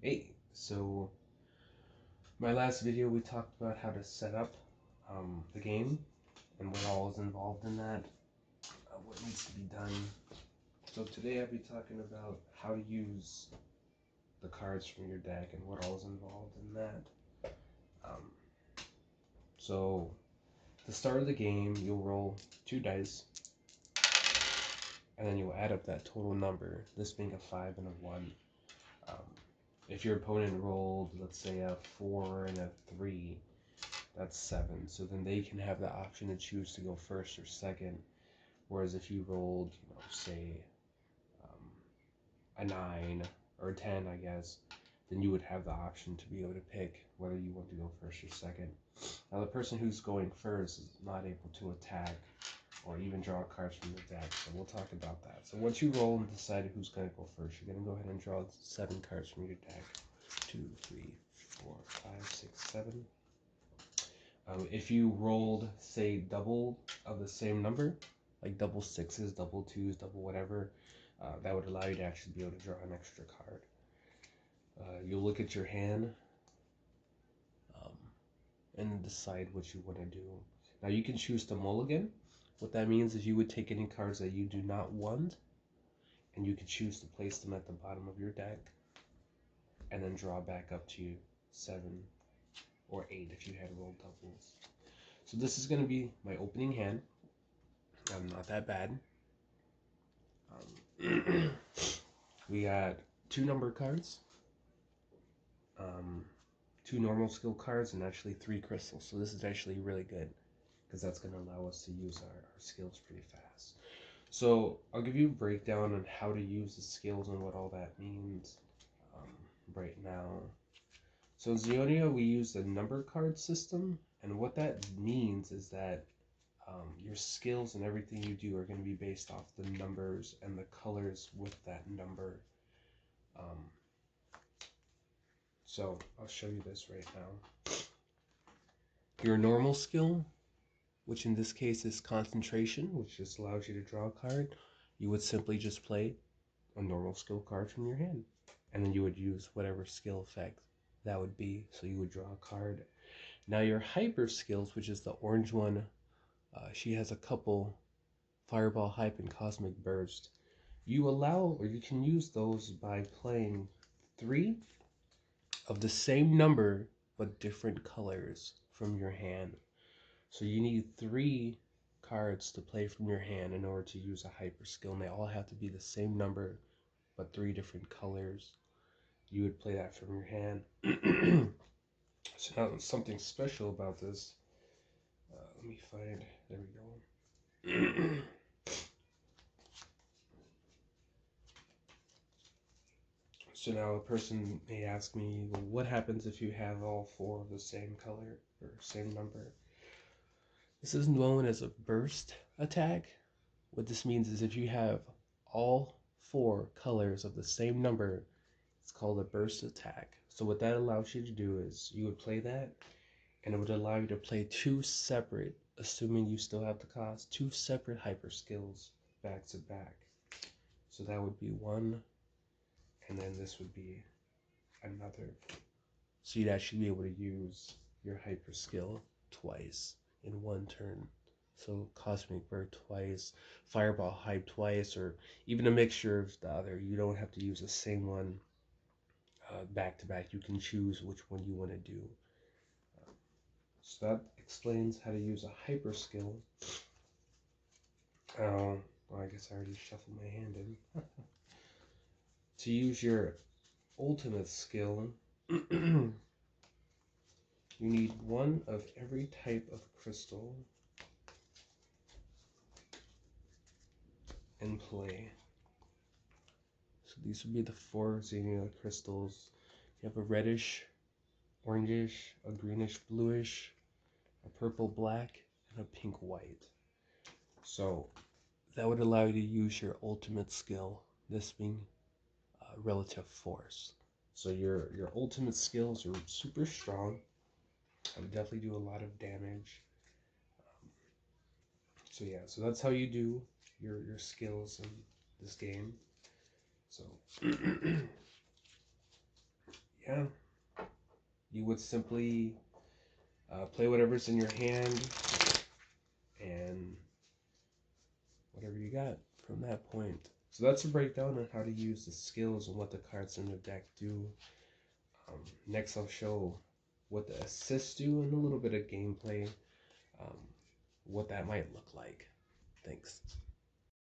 Hey, so my last video we talked about how to set up the game and what all is involved in that, what needs to be done. So today I'll be talking about how to use the cards from your deck and what all is involved in that. Um, so at the start of the game, you'll roll 2 dice, and then you'll add up that total number, this being a 5 and a 1. Um, if your opponent rolled, let's say, a 4 and a 3, that's 7. So then they can have the option to choose to go first or second. Whereas if you rolled, say a 9 or a 10, I guess, then you would have the option to be able to pick whether you want to go first or second. Now the person who's going first is not able to attack or even draw cards from the deck, so we'll talk about that. So once you roll and decide who's going to go first, you're going to go ahead and draw 7 cards from your deck. 2, 3, 4, 5, 6, 7. If you rolled, say, double of the same number, like double 6s, double 2s, double whatever, that would allow you to actually be able to draw an extra card. You'll look at your hand and decide what you want to do. Now you can choose to mulligan. What that means is you would take any cards that you do not want, and you could choose to place them at the bottom of your deck, and then draw back up to 7 or 8 if you had rolled doubles. So this is going to be my opening hand. Not that bad. We got 2 number cards, 2 normal skill cards, and actually 3 crystals. So this is actually really good because that's going to allow us to use our skills pretty fast. So I'll give you a breakdown on how to use the skills and what all that means right now. So in Zionia, we use the number card system, and what that means is that your skills and everything you do are going to be based off the numbers and the colors with that number. So I'll show you this right now. Your normal skill, which in this case is concentration, which just allows you to draw a card, you would simply just play a normal skill card from your hand. And then you would use whatever skill effect that would be. So you would draw a card. Now your hyper skills, which is the orange one, she has a couple, Fireball, Hype, and Cosmic Burst. You allow, or you can use those by playing 3 of the same number but different colors from your hand. So you need 3 cards to play from your hand in order to use a hyper skill, and they all have to be the same number but 3 different colors. You would play that from your hand. So now something special about this. Let me find, there we go. So now a person may ask me, well, what happens if you have all 4 of the same color or same number? This is known as a burst attack. What this means is if you have all 4 colors of the same number, it's called a burst attack. So what that allows you to do is you would play that, and it would allow you to play 2 separate, assuming you still have the cost, 2 separate hyper skills back to back. So that would be 1, and then this would be another. So you'd actually be able to use your hyper skill twice in 1 turn. So Cosmic Bird twice, Fireball Hype twice, or even a mixture of the other. You don't have to use the same one back to back. You can choose which one you want to do. So that explains how to use a hyper skill. Well, I guess I already shuffled my hand in. To use your ultimate skill, you need 1 of every type of crystal in play. So these would be the 4 Xenia crystals. You have a reddish, orangish, a greenish bluish, a purple black, and a pink white. So that would allow you to use your ultimate skill, this being relative force. So your ultimate skills are super strong. I would definitely do a lot of damage. So yeah, so that's how you do your skills in this game. So yeah, you would simply play whatever's in your hand and whatever you got from that point. So that's a breakdown on how to use the skills and what the cards in the deck do. Next, I'll show what the assists do and a little bit of gameplay, um, what that might look like. Thanks.